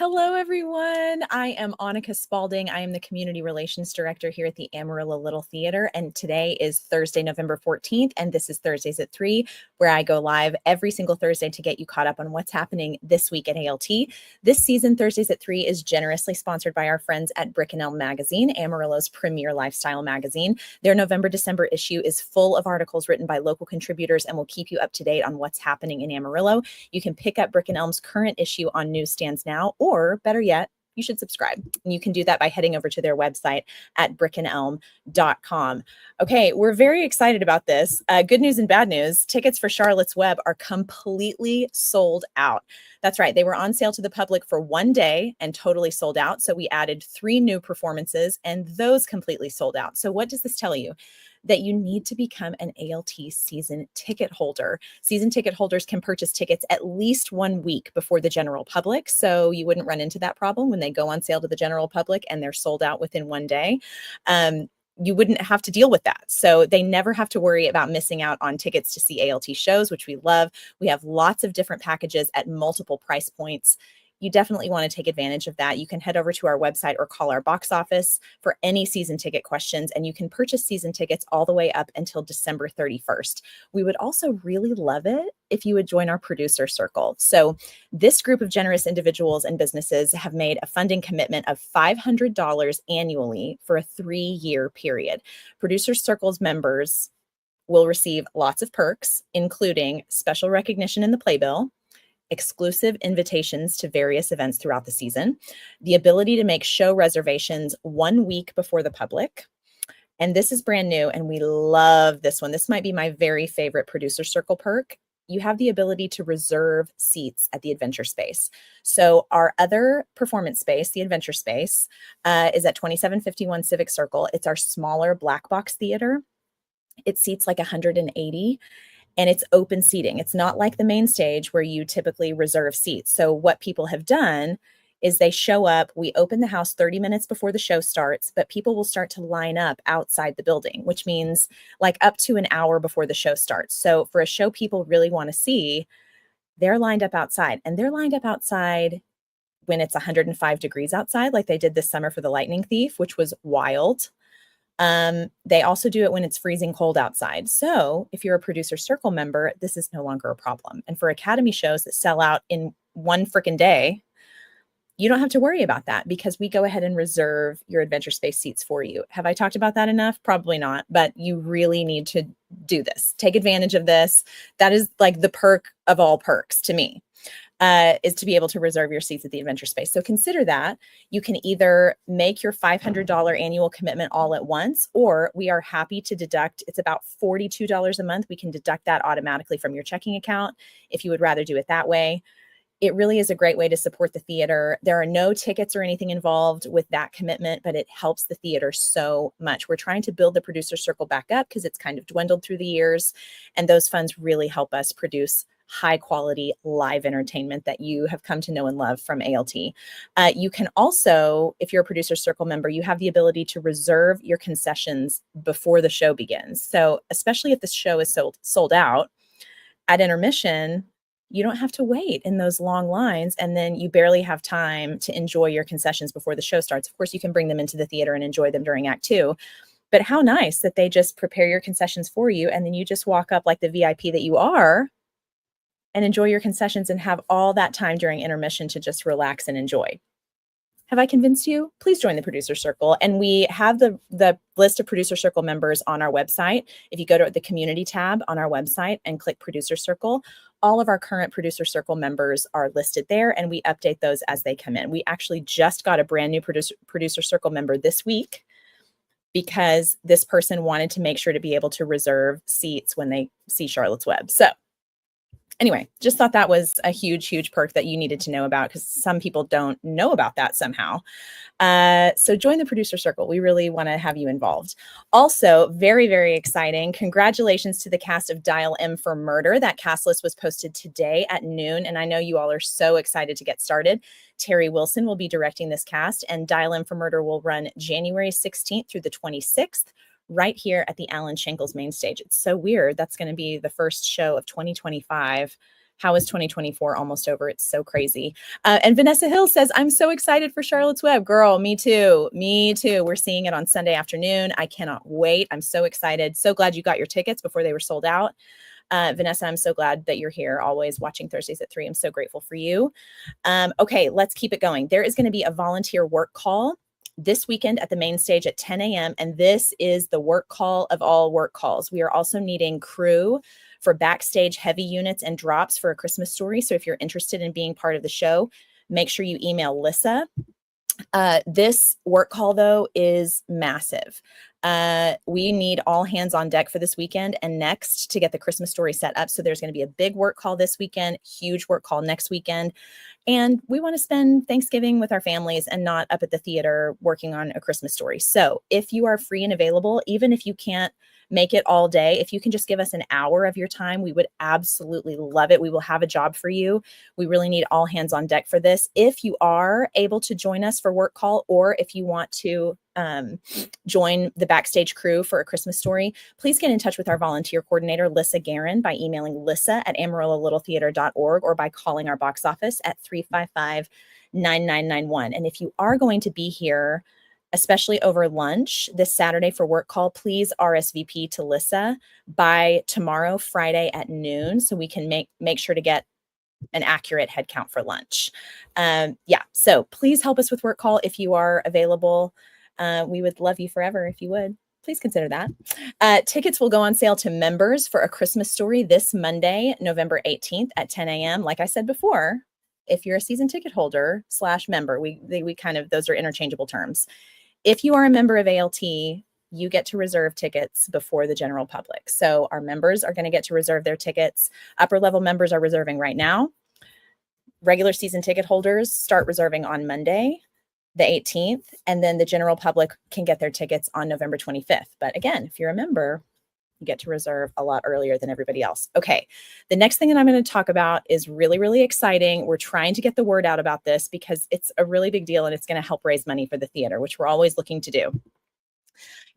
Hello, everyone. I am Annika Spalding. I am the Community Relations Director here at the Amarillo Little Theater. And today is Thursday, November 14th. And this is Thursdays at 3, where I go live every single Thursday to get you caught up on what's happening this week at ALT. This season, Thursdays at 3 is generously sponsored by our friends at Brick and Elm Magazine, Amarillo's premier lifestyle magazine. Their November-December issue is full of articles written by local contributors and will keep you up to date on what's happening in Amarillo. You can pick up Brick and Elm's current issue on newsstands now, or better yet, you should subscribe. And you can do that by heading over to their website at brickandelm.com. Okay, we're very excited about this. Good news and bad news. Tickets for Charlotte's Web are completely sold out. That's right. They were on sale to the public for one day and totally sold out. So we added 3 new performances and those completely sold out. So what does this tell you? That you need to become an ALT season ticket holder. Season ticket holders can purchase tickets at least 1 week before the general public, so you wouldn't run into that problem when they go on sale to the general public and they're sold out within one day. You wouldn't have to deal with that. So they never have to worry about missing out on tickets to see ALT shows, which we love. We have lots of different packages at multiple price points. You definitely want to take advantage of that. You can head over to our website or call our box office for any season ticket questions, and you can purchase season tickets all the way up until December 31st. We would also really love it if you would join our producer circle. So this group of generous individuals and businesses have made a funding commitment of $500 annually for a 3-year period. Producer Circle's members will receive lots of perks, including special recognition in the playbill, exclusive invitations to various events throughout the season, the ability to make show reservations 1 week before the public. And this is brand new, and we love this one. This might be my very favorite Producer Circle perk. You have the ability to reserve seats at the Adventure Space. So our other performance space, the Adventure Space, is at 2751 Civic Circle. It's our smaller black box theater. It seats like 180. And it's open seating. It's not like the main stage where you typically reserve seats. So what people have done is they show up, we open the house 30 minutes before the show starts, but people will start to line up outside the building, which means like up to an hour before the show starts. So for a show people really want to see, they're lined up outside, and they're lined up outside when it's 105 degrees outside, like they did this summer for The Lightning Thief, which was wild. They also do it when it's freezing cold outside. So if you're a Producer Circle member, this is no longer a problem. And for Academy shows that sell out in one freaking day, you don't have to worry about that because we go ahead and reserve your Adventure Space seats for you. Have I talked about that enough? Probably not, but you really need to do this. Take advantage of this. That is like the perk of all perks to me. Is to be able to reserve your seats at the Adventure Space. So consider that. You can either make your $500 annual commitment all at once, or we are happy to deduct, it's about $42 a month. We can deduct that automatically from your checking account if you would rather do it that way. It really is a great way to support the theater. There are no tickets or anything involved with that commitment, but it helps the theater so much. We're trying to build the Producer Circle back up because it's kind of dwindled through the years, and those funds really help us produce high quality live entertainment that you have come to know and love from ALT. You can also, if you're a Producer Circle member, you have the ability to reserve your concessions before the show begins. So especially if the show is sold out at intermission, you don't have to wait in those long lines, and then you barely have time to enjoy your concessions before the show starts. Of course, you can bring them into the theater and enjoy them during Act 2. But how nice that they just prepare your concessions for you, and then you just walk up like the VIP that you are and enjoy your concessions and have all that time during intermission to just relax and enjoy. Have I convinced you? Please join the Producer Circle. And we have the list of Producer Circle members on our website. If you go to the community tab on our website and click Producer Circle, all of our current Producer Circle members are listed there, and we update those as they come in. We actually just got a brand new Producer Circle member this week because this person wanted to make sure to be able to reserve seats when they see Charlotte's Web. So anyway, just thought that was a huge, huge perk that you needed to know about because some people don't know about that somehow. So join the Producer Circle. We really want to have you involved. Also, very, very exciting. Congratulations to the cast of Dial M for Murder. That cast list was posted today at noon, and I know you all are so excited to get started. Terry Wilson will be directing this cast, and Dial M for Murder will run January 16th through the 26th. Right here at the Alan Schenkel's main stage. It's so weird. That's going to be the first show of 2025 How is 2024 almost over? It's so crazy. And Vanessa Hill says, I'm so excited for Charlotte's Web. Girl, me too. Me too. We're seeing it on Sunday afternoon. I cannot wait. I'm so excited. So glad you got your tickets before they were sold out. Vanessa, I'm so glad that you're here, always watching Thursdays at 3. I'm so grateful for you. Okay, let's keep it going. There is going to be a volunteer work call this weekend at the main stage at 10 a.m. And this is the work call of all work calls. We are also needing crew for backstage heavy units and drops for A Christmas Story. So if you're interested in being part of the show, make sure you email Lissa. This work call, though, is massive. We need all hands on deck for this weekend and next to get the Christmas Story set up. So there's going to be a big work call this weekend, huge work call next weekend. And we want to spend Thanksgiving with our families and not up at the theater working on A Christmas Story. So if you are free and available, even if you can't make it all day, if you can just give us an hour of your time, we would absolutely love it. We will have a job for you. We really need all hands on deck for this. If you are able to join us for work call, or if you want to join the backstage crew for A Christmas Story, please get in touch with our volunteer coordinator, Lissa Guerin, by emailing lissa@amarillo-littletheater.org or by calling our box office at 355-9991. And if you are going to be here, especially over lunch this Saturday for work call, please RSVP to Lissa by tomorrow, Friday at noon, so we can make sure to get an accurate head count for lunch. So please help us with work call if you are available. We would love you forever if you would. Please consider that. Tickets will go on sale to members for A Christmas Story this Monday, November 18th at 10 a.m. Like I said before, if you're a season ticket holder / member, we kind of, those are interchangeable terms. If you are a member of ALT, you get to reserve tickets before the general public. So our members are going to get to reserve their tickets. Upper level members are reserving right now. Regular season ticket holders start reserving on Monday, the 18th, and then the general public can get their tickets on November 25th. But again, if you're a member, you get to reserve a lot earlier than everybody else. Okay, the next thing that I'm going to talk about is really, really exciting. We're trying to get the word out about this because it's a really big deal and it's going to help raise money for the theater, which we're always looking to do.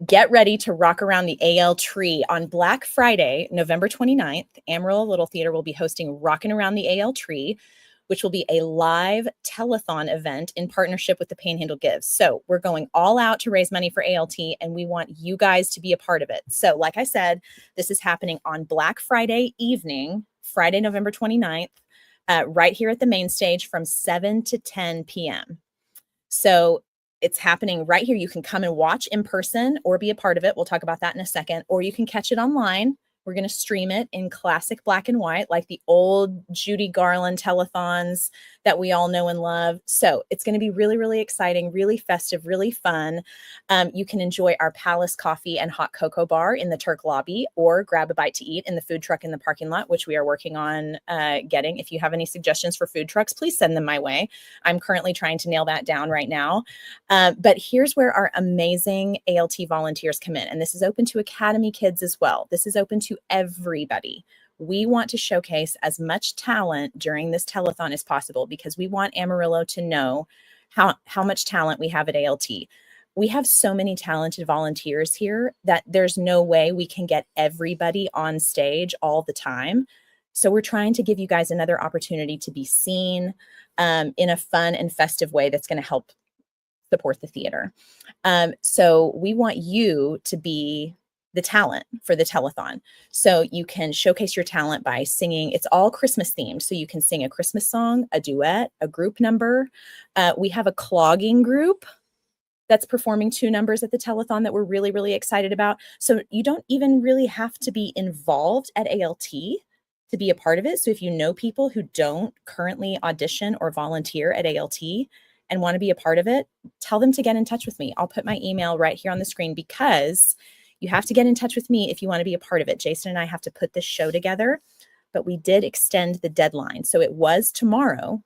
Get ready to rock around the AL tree. On Black Friday, November 29th, Amarillo Little Theater will be hosting Rockin' Around the AL Tree, which will be a live telethon event in partnership with the Panhandle Gives. So we're going all out to raise money for ALT, and we want you guys to be a part of it. So like I said, this is happening on Black Friday evening, Friday, November 29th, right here at the main stage from 7 to 10 p.m. So it's happening right here. You can come and watch in person or be a part of it. We'll talk about that in a second. Or you can catch it online. We're going to stream it in classic black and white, like the old Judy Garland telethons that we all know and love. So it's going to be really, really exciting, really festive, really fun. You can enjoy our Palace Coffee and Hot Cocoa Bar in the Turk lobby, or grab a bite to eat in the food truck in the parking lot, which we are working on getting. If you have any suggestions for food trucks, please send them my way. I'm currently trying to nail that down right now. But here's where our amazing ALT volunteers come in. And this is open to Academy kids as well. This is open to everybody. We want to showcase as much talent during this telethon as possible because we want Amarillo to know how much talent we have at ALT. We have so many talented volunteers here that there's no way we can get everybody on stage all the time. So we're trying to give you guys another opportunity to be seen in a fun and festive way that's going to help support the theater. So we want you to be the talent for the telethon. So you can showcase your talent by singing. It's all Christmas themed. So you can sing a Christmas song, a duet, a group number. We have a clogging group that's performing 2 numbers at the telethon that we're really, really excited about. So you don't even really have to be involved at ALT to be a part of it. So if you know people who don't currently audition or volunteer at ALT and want to be a part of it, tell them to get in touch with me. I'll put my email right here on the screen because you have to get in touch with me if you want to be a part of it. Jason and I have to put this show together, but we did extend the deadline. So it was tomorrow,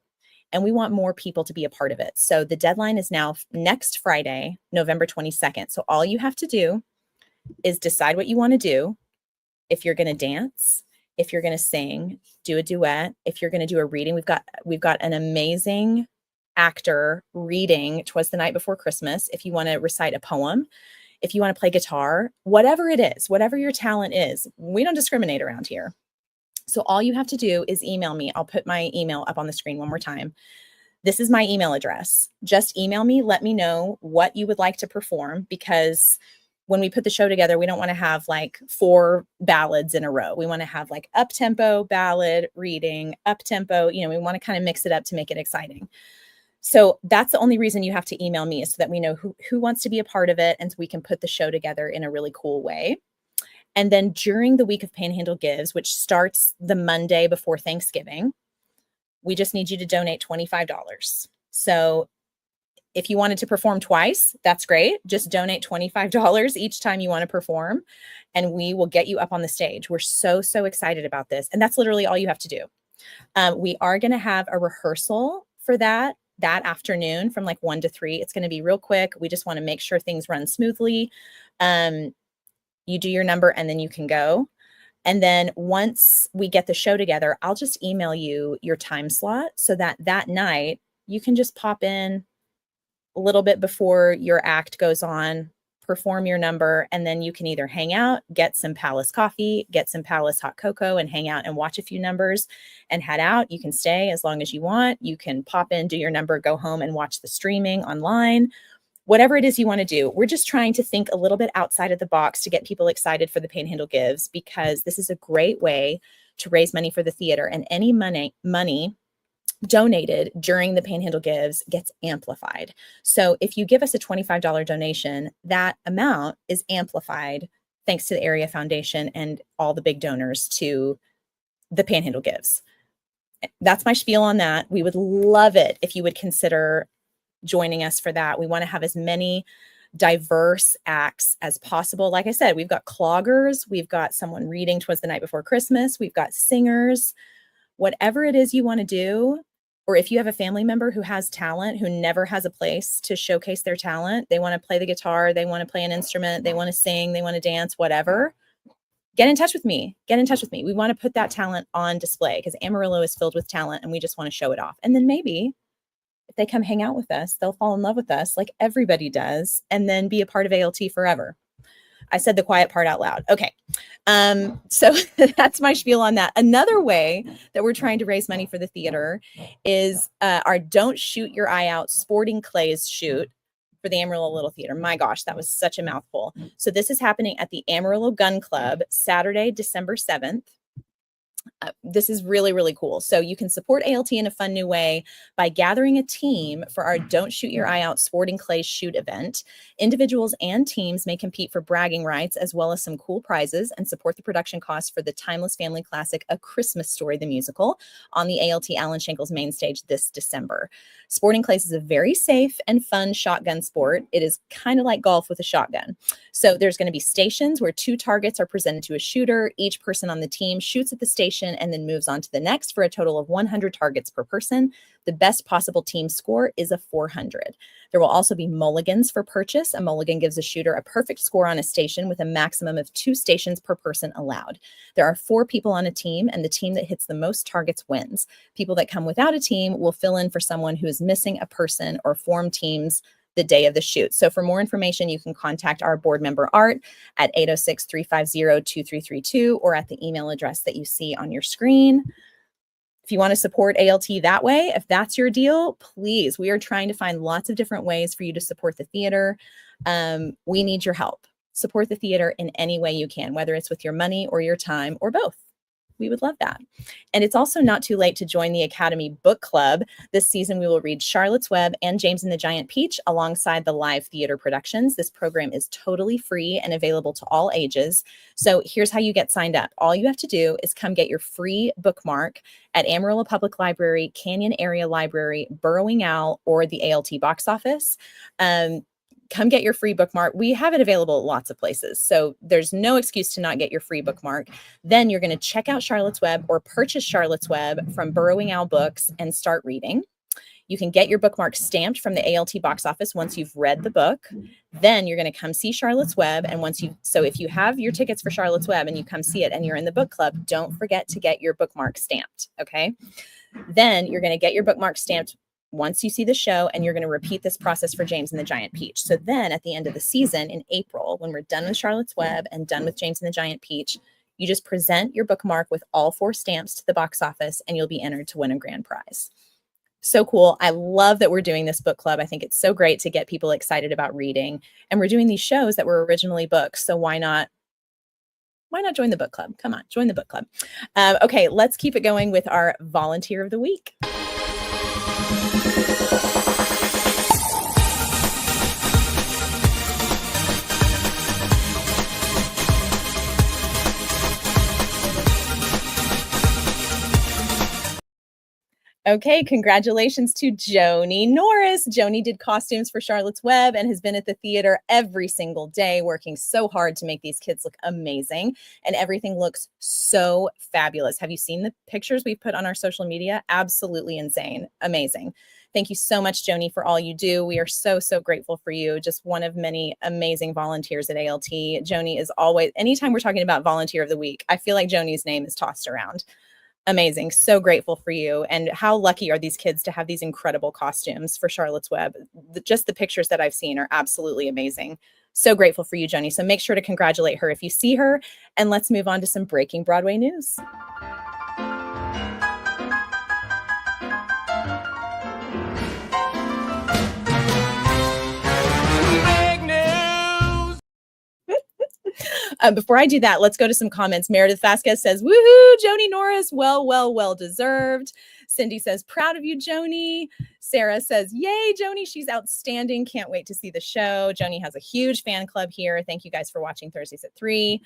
and we want more people to be a part of it. So the deadline is now next Friday, November 22nd. So all you have to do is decide what you want to do. If you're going to dance, if you're going to sing, do a duet, if you're going to do a reading. We've got an amazing actor reading 'Twas the Night Before Christmas. If you want to recite a poem, if you want to play guitar, whatever it is, whatever your talent is, we don't discriminate around here. So all you have to do is email me. I'll put my email up on the screen one more time. This is my email address. Just email me. Let me know what you would like to perform, because when we put the show together, we don't want to have like 4 ballads in a row. We want to have like up-tempo, ballad, reading, up-tempo. We want to kind of mix it up to make it exciting. So that's the only reason you have to email me, is so that we know who wants to be a part of it, and so we can put the show together in a really cool way. And then during the week of Panhandle Gives, which starts the Monday before Thanksgiving, we just need you to donate $25. So if you wanted to perform twice, that's great. Just donate $25 each time you want to perform, and we will get you up on the stage. We're so excited about this. And that's literally all you have to do. We are going to have a rehearsal for that afternoon from like 1 to 3. It's going to be real quick. We just want to make sure things run smoothly. You do your number and then you can go. And then once we get the show together, I'll just email you your time slot so that night you can just pop in a little bit before your act goes on, perform your number, and then you can either hang out, get some Palace coffee, get some Palace hot cocoa, and hang out and watch a few numbers and head out. You can stay as long as you want. You can pop in, do your number, go home and watch the streaming online. Whatever it is you want to do. We're just trying to think a little bit outside of the box to get people excited for the Panhandle Gives, because this is a great way to raise money for the theater, and any money donated during the Panhandle Gives gets amplified. So if you give us a $25 donation, that amount is amplified thanks to the Area Foundation and all the big donors to the Panhandle Gives. That's my spiel on that. We would love it if you would consider joining us for that. We want to have as many diverse acts as possible. Like I said, we've got cloggers, we've got someone reading 'Twas the Night Before Christmas, we've got singers. Whatever it is you want to do, or if you have a family member who has talent, who never has a place to showcase their talent, they want to play the guitar, they want to play an instrument, they want to sing, they want to dance, whatever, get in touch with me. We want to put that talent on display, because Amarillo is filled with talent and we just want to show it off. And then maybe if they come hang out with us, they'll fall in love with us like everybody does, and then be a part of ALT forever. I said the quiet part out loud. Okay. So that's my spiel on that. Another way that we're trying to raise money for the theater is our Don't Shoot Your Eye Out Sporting Clays shoot for the Amarillo Little Theater. My gosh, that was such a mouthful. So this is happening at the Amarillo Gun Club, Saturday, December 7th. This is really cool. So you can support ALT in a fun new way by gathering a team for our Don't Shoot Your Eye Out Sporting Clay shoot event. Individuals and teams may compete for bragging rights, as well as some cool prizes, and support the production costs for the timeless family classic A Christmas Story the musical on the ALT Allen Shankles main stage this December. Sporting clays is a very safe and fun shotgun sport. It is kind of like golf with a shotgun. So there's going to be stations where 2 targets are presented to a shooter. Each person on the team shoots at the station and then moves on to the next for a total of 100 targets per person. The best possible team score is a 400. There will also be mulligans for purchase. A mulligan gives a shooter a perfect score on a station with a maximum of 2 stations per person allowed. There are 4 people on a team, and the team that hits the most targets wins. People that come without a team will fill in for someone who is missing a person or form teams the day of the shoot. So for more information, you can contact our board member Art at 806-350-2332 or at the email address that you see on your screen. If you want to support ALT that way, if that's your deal, please, we are trying to find lots of different ways for you to support the theater. We need your help. Support the theater in any way you can, whether it's with your money or your time or both. We would love that. And it's also not too late to join the Academy Book Club. This season, we will read Charlotte's Web and James and the Giant Peach alongside the live theater productions. This program is totally free and available to all ages. So here's how you get signed up. All you have to do is come get your free bookmark at Amarillo Public Library, Canyon Area Library, Burrowing Owl, or the ALT box office. Come get your free bookmark. We have it available at lots of places, so there's no excuse to not get your free bookmark. Then you're going to check out Charlotte's Web or purchase Charlotte's Web from Burrowing Owl Books and start reading. You can get your bookmark stamped from the ALT box office once you've read the book. Then you're going to come see Charlotte's Web, and so if you have your tickets for Charlotte's Web and you come see it and you're in the book club, don't forget to get your bookmark stamped, okay? Then you're going to get your bookmark stamped once you see the show, and you're going to repeat this process for James and the Giant Peach. So then at the end of the season in April, when we're done with Charlotte's Web and done with James and the Giant Peach, You just present your bookmark with all 4 stamps to the box office and you'll be entered to win a grand prize. So cool. I love that we're doing this book club. I think it's so great to get people excited about reading. And we're doing these shows that were originally books. So why not join the book club? Come on, join the book club. Okay, let's keep it going with our volunteer of the week. Okay, congratulations to Joni Norris. Joni did costumes for Charlotte's Web and has been at the theater every single day, working so hard to make these kids look amazing. And everything looks so fabulous. Have you seen the pictures we've put on our social media? Absolutely insane. Amazing. Thank you so much, Joni, for all you do. We are so, so grateful for you. Just one of many amazing volunteers at ALT. Joni is always, anytime we're talking about volunteer of the week, I feel like Joni's name is tossed around. Amazing. So grateful for you. And how lucky are these kids to have these incredible costumes for Charlotte's Web? Just the pictures that I've seen are absolutely amazing. So grateful for you, Joni. So make sure to congratulate her if you see her. And let's move on to some breaking Broadway news. Before I do that, let's go to some comments. Meredith Vasquez says, woohoo, Joni Norris. Well deserved. Cindy says, proud of you, Joni. Sarah says, yay, Joni. She's outstanding. Can't wait to see the show. Joni has a huge fan club here. Thank you guys for watching Thursdays at 3.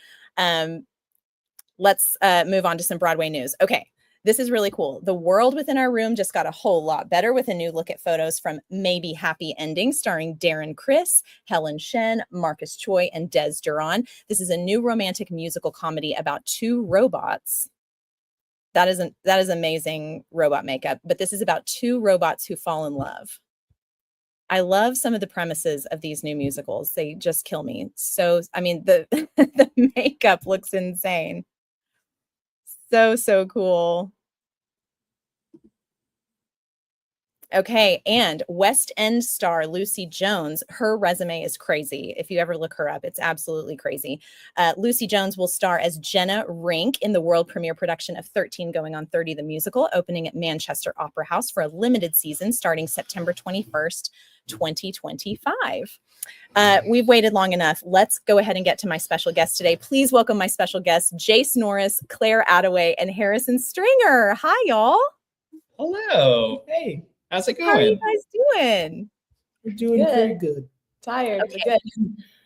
Let's move on to some Broadway news. Okay. This is really cool. The world within our room just got a whole lot better with a new look at photos from Maybe Happy Ending, starring Darren Criss, Helen Shen, Marcus Choi, and Des Duran. This is a new romantic musical comedy about 2 robots. That is amazing robot makeup, but this is about 2 robots who fall in love. I love some of the premises of these new musicals. They just kill me. So, I mean, the makeup looks insane. So cool. Okay, and West End star Lucy Jones, her resume is crazy. If you ever look her up, it's absolutely crazy. Lucy Jones will star as Jenna Rink in the world premiere production of 13 Going on 30, the musical, opening at Manchester Opera House for a limited season starting September 21st, 2025. We've waited long enough. Let's go ahead and get to my special guest today. Please welcome my special guests, Jace Norris, Claire Attaway, and Harrison Stringer. Hi, y'all. Hello. Hey, how's it going? How are you guys doing? We're doing pretty good. Tired, Okay. but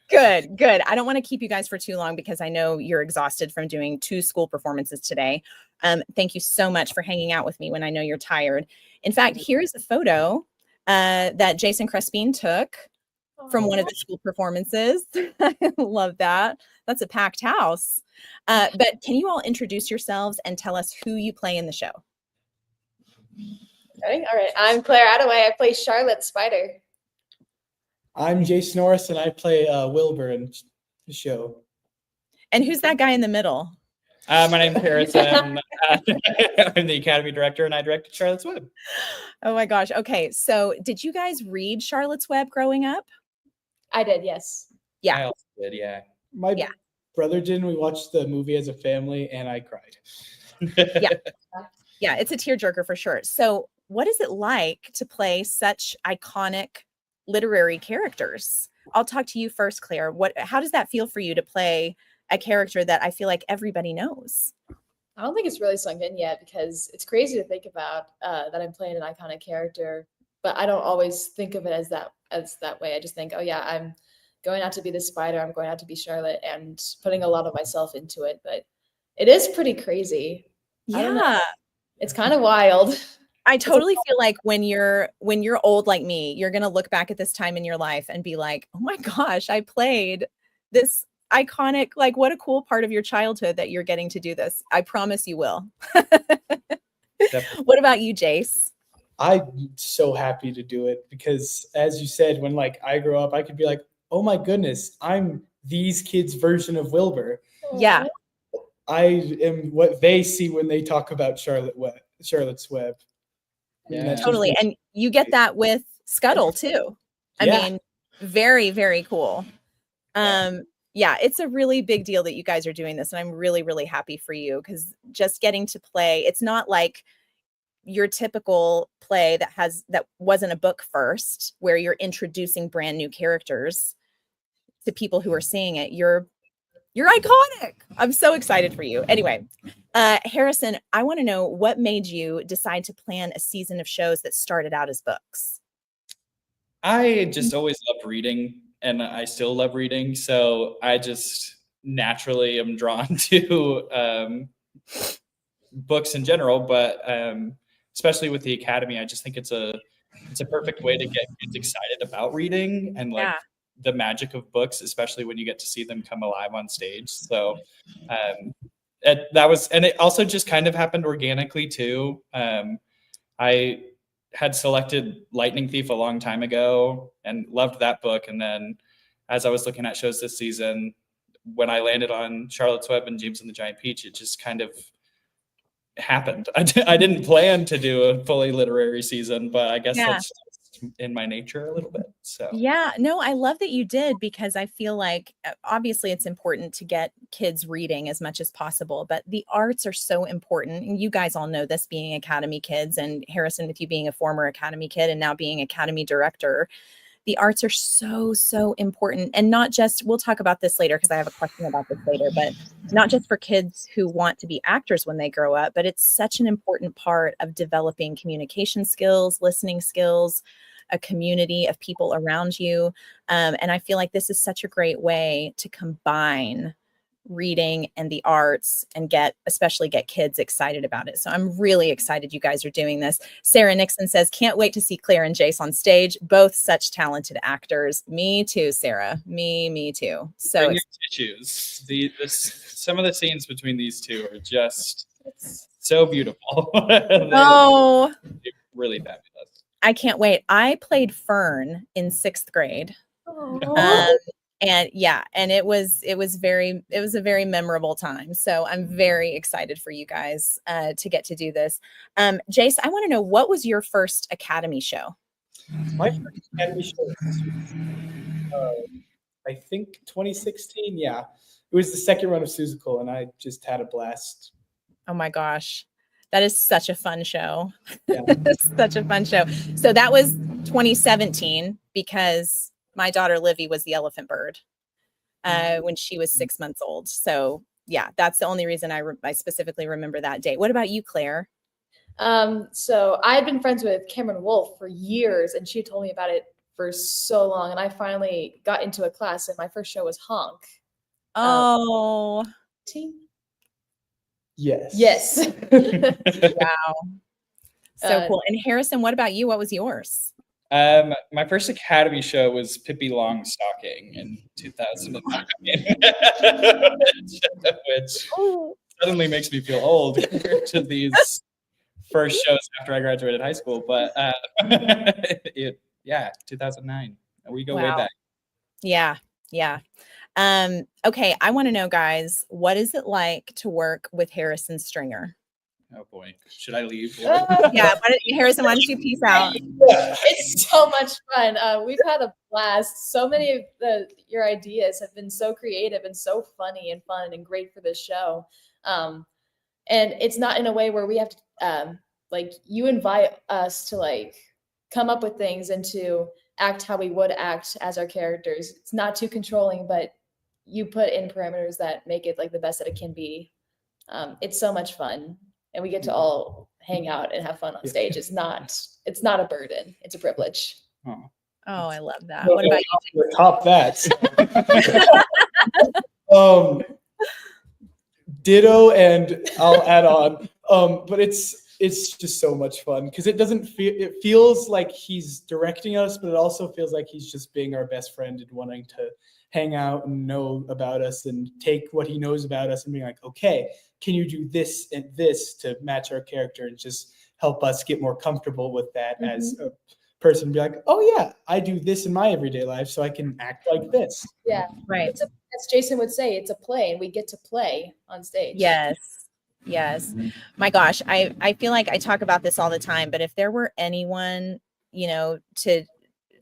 good. Good. I don't want to keep you guys for too long because I know you're exhausted from doing 2 school performances today. Thank you so much for hanging out with me when I know you're tired. In fact, here's a photo that Jason Crespin took from one of the school performances. I love that. That's a packed house. But can you all introduce yourselves and tell us who you play in the show? Ready? All right. I'm Claire Attaway. I play Charlotte Spider. I'm Jace Norris, and I play Wilbur in the show. And who's that guy in the middle? My name's Harrison. I'm the Academy Director, and I directed Charlotte's Web. Oh my gosh. Okay. So did you guys read Charlotte's Web growing up? I did, yes. Yeah. I also did, yeah. My brother did, and we watched the movie as a family, and I cried. Yeah, it's a tearjerker for sure. So what is it like to play such iconic literary characters? I'll talk to you first, Claire. How does that feel for you to play a character that I feel like everybody knows? I don't think it's really sunk in yet because it's crazy to think about that I'm playing an iconic character, but I don't always think of it as that way. I just think, oh yeah, I'm going out to be the spider. I'm going out to be Charlotte and putting a lot of myself into it. But it is pretty crazy. Yeah. It's kind of wild. I totally feel like when you're old like me, you're going to look back at this time in your life and be like, oh my gosh, I played this iconic, like what a cool part of your childhood that you're getting to do this. I promise you will. What about you, Jace? I'm so happy to do it because, as you said, when like I grow up, I could be like, oh my goodness, I'm these kids' version of Wilbur. Yeah. I am what they see when they talk about Charlotte's Web. Yeah. Totally. And you get that with Scuttle too. I mean, very, very cool. Yeah, it's a really big deal that you guys are doing this. And I'm really, really happy for you because just getting to play, it's not like your typical play that wasn't a book first, where you're introducing brand new characters to people who are seeing it. You're iconic. I'm so excited for you. Anyway, Harrison, I want to know what made you decide to plan a season of shows that started out as books? I just always loved reading, and I still love reading. So I just naturally am drawn to books in general, but especially with the Academy, I just think it's a perfect way to get kids excited about reading and like the magic of books, especially when you get to see them come alive on stage. So that was, and it also just kind of happened organically too. I had selected Lightning Thief a long time ago and loved that book. And then as I was looking at shows this season, when I landed on Charlotte's Web and James and the Giant Peach, it just kind of happened. I didn't plan to do a fully literary season, but I guess that's in my nature a little bit. So yeah, no, I love that you did, because I feel like obviously it's important to get kids reading as much as possible, but the arts are so important. And you guys all know this, being Academy kids, and Harrison, with you being a former Academy kid and now being Academy director, the arts are so, so important. And not just, we'll talk about this later because I have a question about this later, but not just for kids who want to be actors when they grow up, but it's such an important part of developing communication skills, listening skills, a community of people around you. And I feel like this is such a great way to combine reading and the arts and especially get kids excited about it. So I'm really excited you guys are doing this. Sarah Nixon says, can't wait to see Claire and Jace on stage. Both such talented actors. Me too, Sarah. Me too. So bring your tissues. Some of the scenes between these two are just so beautiful. Oh, really fabulous. I can't wait. I played Fern in 6th grade. And it was a very memorable time. So I'm very excited for you guys to get to do this. Jace, I want to know, what was your first Academy show? My first Academy show was, I think 2016. Yeah, it was the second run of Seussical, and I just had a blast. Oh my gosh. That is such a fun show. Yeah. Such a fun show. So that was 2017, because my daughter Livy was the elephant bird when she was 6 months old. So yeah, that's the only reason I specifically remember that date. What about you, Claire? So I had been friends with Cameron Wolf for years, and she told me about it for so long. And I finally got into a class, and my first show was Honk. Oh, Yes. wow. So cool. And Harrison, what about you? What was yours? My first Academy show was Pippi Longstocking in 2009, which suddenly makes me feel old compared to these first shows after I graduated high school. But 2009. We go way back. Yeah. Okay, I want to know, guys, what is it like to work with Harrison Stringer? Oh boy, should I leave? Yeah, Harrison, why don't you peace out? It's so much fun. We've had a blast. So many of your ideas have been so creative and so funny and fun and great for this show. And it's not in a way where we have to, you invite us to come up with things and to act how we would act as our characters. It's not too controlling, but you put in parameters that make it the best that it can be. It's so much fun. And we get to all hang out and have fun on stage. It's not a burden. It's a privilege. Oh, I love that. What about you? Top that. Ditto, and I'll add on. But it's just so much fun because it feels like he's directing us, but it also feels like he's just being our best friend and wanting to hang out and know about us and take what he knows about us and being like, okay, can you do this and this to match our character, and just help us get more comfortable with that as a person, be like, oh yeah, I do this in my everyday life, so I can act like this. Yeah, right. As Jason would say, it's a play, and we get to play on stage. Yes. My gosh, I feel like I talk about this all the time, but if there were anyone, to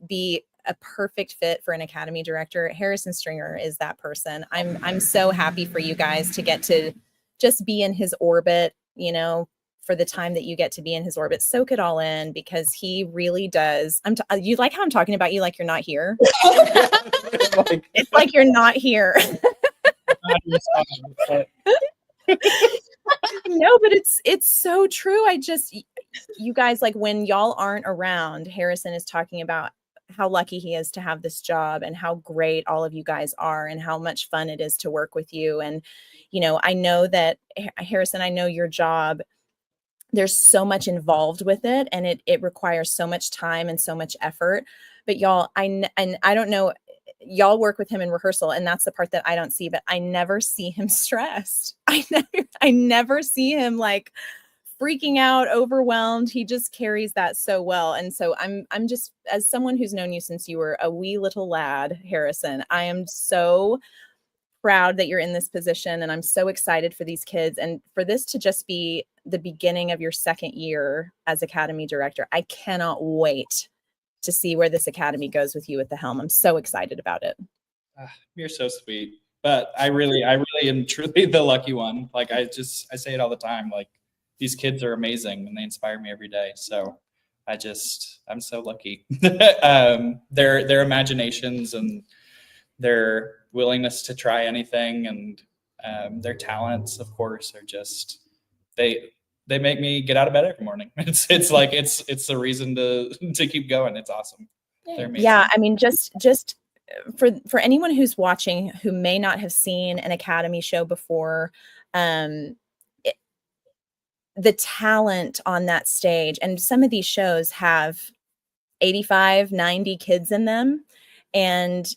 be a perfect fit for an academy director. Harrison Stringer is that person. I'm so happy for you guys to get to just be in his orbit, you know, for the time that you get to be in his orbit. Soak it all in, because he really does. You like how I'm talking about you like you're not here? It's like you're not here. No, but it's so true. You guys, like, when y'all aren't around, Harrison is talking about how lucky he is to have this job and how great all of you guys are and how much fun it is to work with you. And, you know, I know that, Harrison, I know your job, there's so much involved with it, and it requires so much time and so much effort. But y'all, and I don't know, y'all work with him in rehearsal, and that's the part that I don't see, but I never see him stressed. I never see him like freaking out, overwhelmed. He just carries that so well. And so I'm just, as someone who's known you since you were a wee little lad, Harrison, I am so proud that you're in this position, and I'm so excited for these kids and for this to just be the beginning of your second year as academy director. I cannot wait to see where this academy goes with you at the helm. I'm so excited about it. You're so sweet. But I really am truly the lucky one. Like, I say it all the time. Like, these kids are amazing and they inspire me every day. So I'm so lucky. Their imaginations and their willingness to try anything, and their talents, of course, are just, they make me get out of bed every morning. It's like, it's a reason to keep going. It's awesome. They're amazing. Yeah. I mean, just for anyone who's watching who may not have seen an academy show before, the talent on that stage, and some of these shows have 85, 90 kids in them, and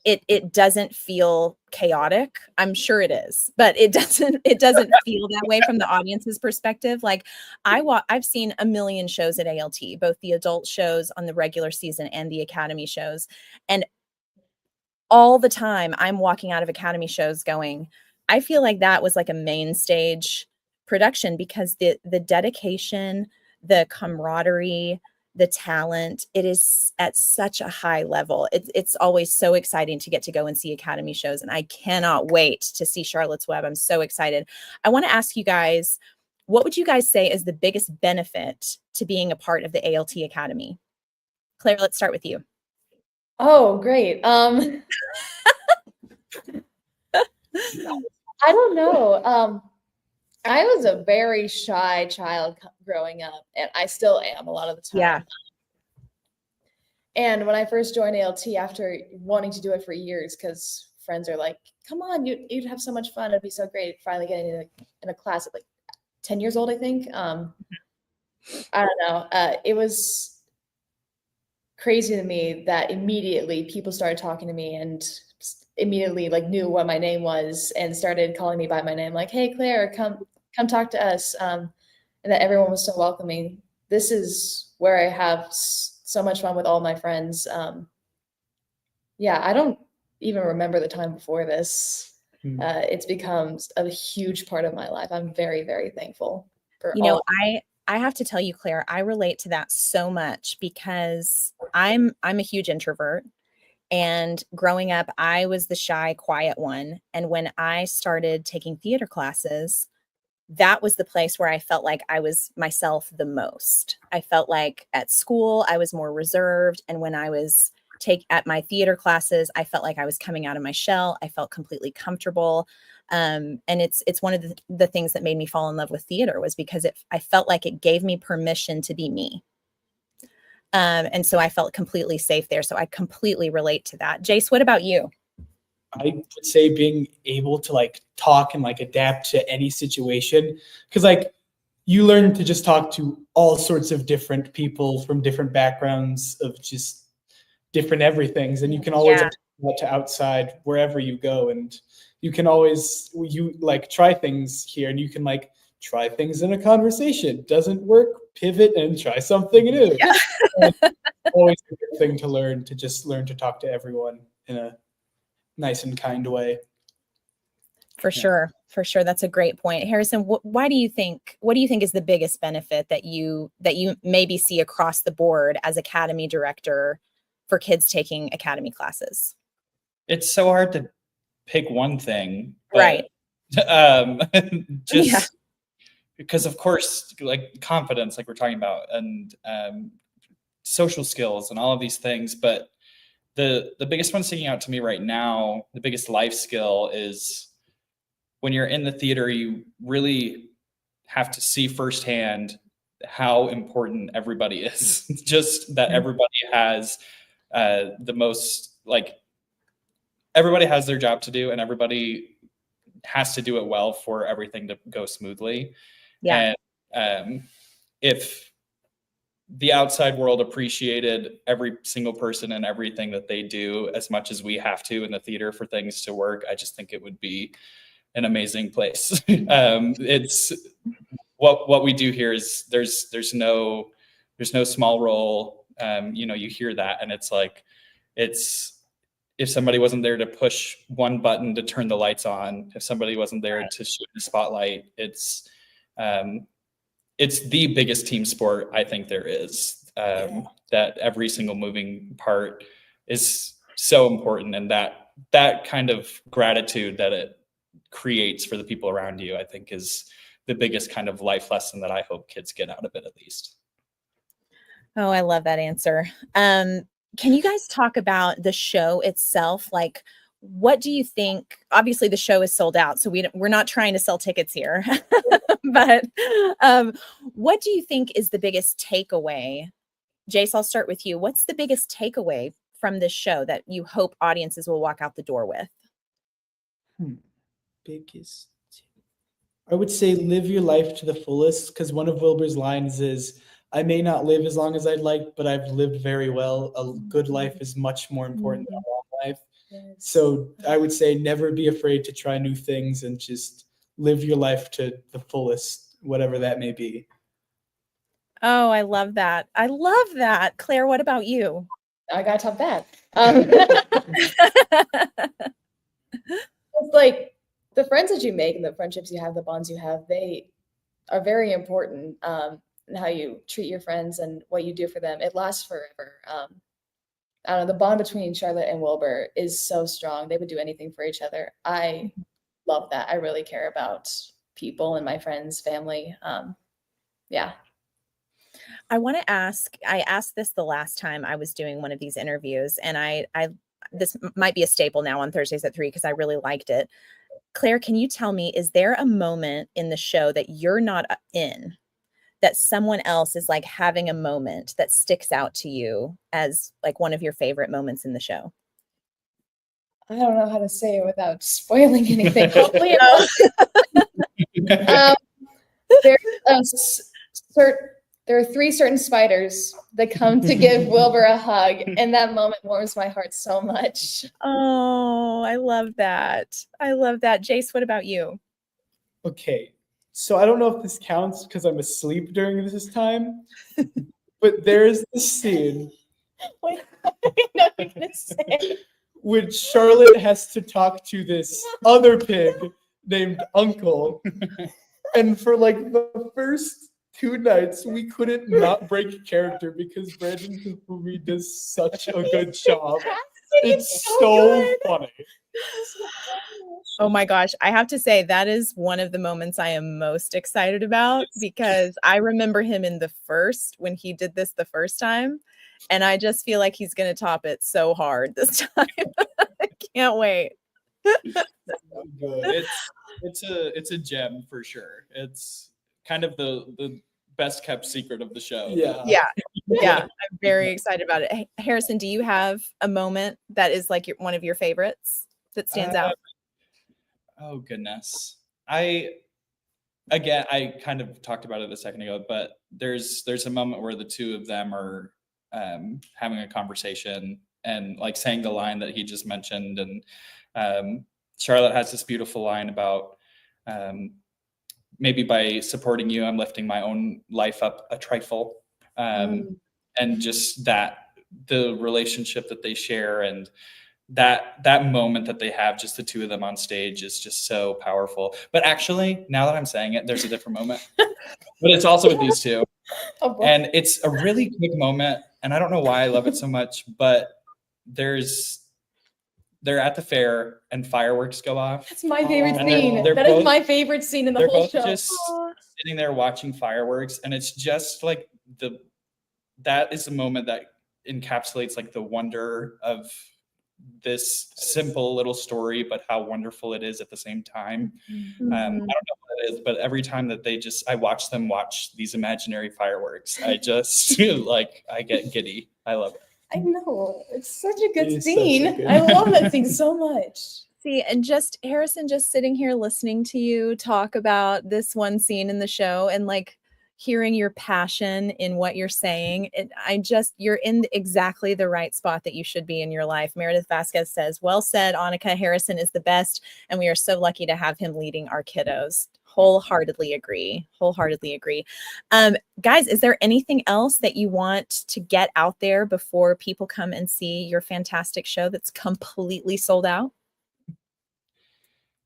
it doesn't feel chaotic. I'm sure it is, but it doesn't feel that way from the audience's perspective. Like, I've seen a million shows at ALT, both the adult shows on the regular season and the academy shows. And all the time I'm walking out of academy shows going, I feel like that was like a main stage production, because the dedication, the camaraderie, the talent, it is at such a high level. It's always so exciting to get to go and see academy shows, and I cannot wait to see Charlotte's Web. I'm so excited. I want to ask you guys, what would you guys say is the biggest benefit to being a part of the ALT Academy? Claire, let's start with you. Oh, great. I don't know. I was a very shy child growing up, and I still am a lot of the time. Yeah. And when I first joined ALT, after wanting to do it for years, because friends are like, come on, you'd have so much fun. It'd be so great finally getting in a class at like 10 years old, I think. I don't know. It was crazy to me that immediately people started talking to me and immediately like knew what my name was and started calling me by my name, like, hey, Claire, come talk to us. And that everyone was so welcoming. This is where I have so much fun with all my friends. Yeah, I don't even remember the time before this. It's become a huge part of my life. I'm very, very thankful for I have to tell you, Claire, I relate to that so much, because I'm a huge introvert. And growing up, I was the shy, quiet one. And when I started taking theater classes, that was the place where I felt like I was myself the most. I felt like at school, I was more reserved. And when I was at my theater classes, I felt like I was coming out of my shell. I felt completely comfortable. And it's one of the things that made me fall in love with theater, was because I felt like it gave me permission to be me. And so I felt completely safe there. So I completely relate to that. Jace, what about you? I would say being able to like talk and like adapt to any situation, because like you learn to just talk to all sorts of different people from different backgrounds of just different everythings, and you can always go to outside wherever you go, and you can always like try things here, and you can like try things in a conversation. Doesn't work, pivot and try something new. Yeah. Always a good thing to learn to talk to everyone in a nice and kind way. For sure. That's a great point. Harrison, what do you think is the biggest benefit that you maybe see across the board as academy director for kids taking academy classes? It's so hard to pick one thing, Right. just because of course, like confidence, like we're talking about, and social skills and all of these things. But the biggest one sticking out to me right now, the biggest life skill is when you're in the theater, you really have to see firsthand how important everybody is. Just that everybody has the most, like, everybody has their job to do, and everybody has to do it well for everything to go smoothly. Yeah. And if the outside world appreciated every single person and everything that they do as much as we have to in the theater for things to work, I just think it would be an amazing place. It's what we do here is there's no small role. You hear that, and it's like, if somebody wasn't there to push one button to turn the lights on, if somebody wasn't there to shoot the spotlight, it's the biggest team sport I think there is. That every single moving part is so important, and that kind of gratitude that it creates for the people around you, I think, is the biggest kind of life lesson that I hope kids get out of it, at least. Oh, I love that answer. Can you guys talk about the show itself? Like, what do you think? Obviously, the show is sold out, so we're not trying to sell tickets here. But what do you think is the biggest takeaway? Jace, I'll start with you. What's the biggest takeaway from this show that you hope audiences will walk out the door with? Biggest, I would say live your life to the fullest, because one of Wilbur's lines is, I may not live as long as I'd like, but I've lived very well. A good life is much more important than a long life. Yes. So I would say never be afraid to try new things and just live your life to the fullest, whatever that may be. Oh, I love that. I love that. Claire, what about you? I gotta top that. It's like the friends that you make and the friendships you have, the bonds you have, they are very important. And how you treat your friends and what you do for them, it lasts forever. I don't know, the bond between Charlotte and Wilbur is so strong. They would do anything for each other. I love that. I really care about people and my friends, family. Yeah. I want to ask, I asked this the last time I was doing one of these interviews, and I this might be a staple now on Thursdays at 3 because I really liked it. Claire, can you tell me, is there a moment in the show that you're not in, that someone else is like having a moment that sticks out to you as like one of your favorite moments in the show? I don't know how to say it without spoiling anything. Hopefully, there are 3 certain spiders that come to give Wilbur a hug, and that moment warms my heart so much. Oh, I love that. I love that. Jace, what about you? Okay. So I don't know if this counts because I'm asleep during this time, but there's the scene Wait, I know what you're gonna say. when Charlotte has to talk to this other pig named Uncle, and for like the first 2 nights we couldn't not break character because Brandon Kufumi does such a good job. It's so funny. Oh my gosh. I have to say that is one of the moments I am most excited about, because I remember him in the first, when he did this the first time, and I just feel like he's going to top it so hard this time. I can't wait. It's a gem for sure. It's kind of the best kept secret of the show. Yeah. I'm very excited about it. Hey, Harrison, do you have a moment that is like one of your favorites that stands out? Oh goodness. I kind of talked about it a second ago, but there's a moment where the 2 of them are having a conversation and like saying the line that he just mentioned, and Charlotte has this beautiful line about maybe by supporting you, I'm lifting my own life up a trifle, and just that the relationship that they share and that moment that they have, just the 2 of them on stage, is just so powerful. But actually, now that I'm saying it, there's a different moment, but it's also with these 2. And it's a really quick moment, and I don't know why I love it so much, but they're at the fair and fireworks go off. That's my favorite And scene. they're That is both- my favorite scene in the They're whole both show. just sitting there watching fireworks, and it's just like that is the moment that encapsulates like the wonder of this simple little story, but how wonderful it is at the same time. I don't know what it is, but every time that I watch them watch these imaginary fireworks, I just I get giddy. I love it. I know. It's such a good It is such a scene. good- I love that scene so much. See, and just Harrison just sitting here listening to you talk about this one scene in the show and like hearing your passion in what you're saying, you're in exactly the right spot that you should be in your life. Meredith Vasquez says, well said, Annika. Harrison is the best, and we are so lucky to have him leading our kiddos. Wholeheartedly agree. Guys, is there anything else that you want to get out there before people come and see your fantastic show that's completely sold out?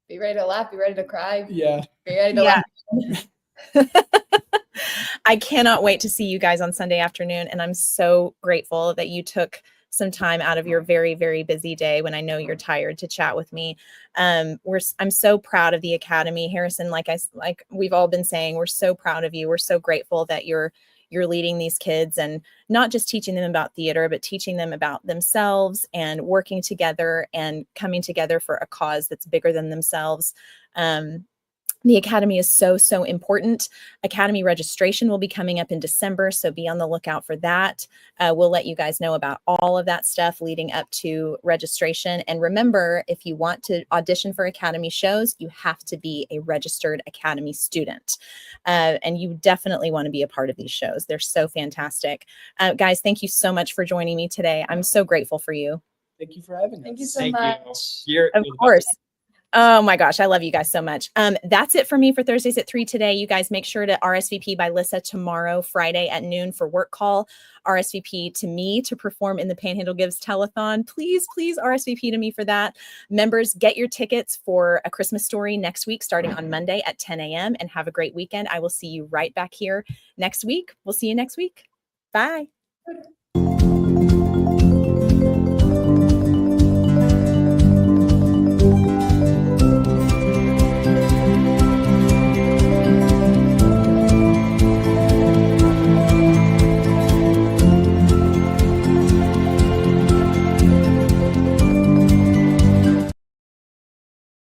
Be ready to laugh. Be ready to cry. Yeah. Be ready to laugh. I cannot wait to see you guys on Sunday afternoon. And I'm so grateful that you took some time out of your very, very busy day when I know you're tired to chat with me. I'm so proud of the Academy. Harrison, like we've all been saying, we're so proud of you. We're so grateful that you're leading these kids and not just teaching them about theater, but teaching them about themselves and working together and coming together for a cause that's bigger than themselves. The Academy is so, so important. Academy registration will be coming up in December, so be on the lookout for that. We'll let you guys know about all of that stuff leading up to registration. And remember, if you want to audition for Academy shows, you have to be a registered Academy student. And you definitely want to be a part of these shows. They're so fantastic. Guys, thank you so much for joining me today. I'm so grateful for you. Thank you for having us. Thank you so Thank much. you. Of course. Oh my gosh, I love you guys so much. That's it for me for Thursdays at 3 today. You guys make sure to RSVP by Lissa tomorrow, Friday at noon for work call. RSVP to me to perform in the Panhandle Gives Telethon. Please, please RSVP to me for that. Members, get your tickets for A Christmas Story next week, starting on Monday at 10 a.m. and have a great weekend. I will see you right back here next week. We'll see you next week. Bye.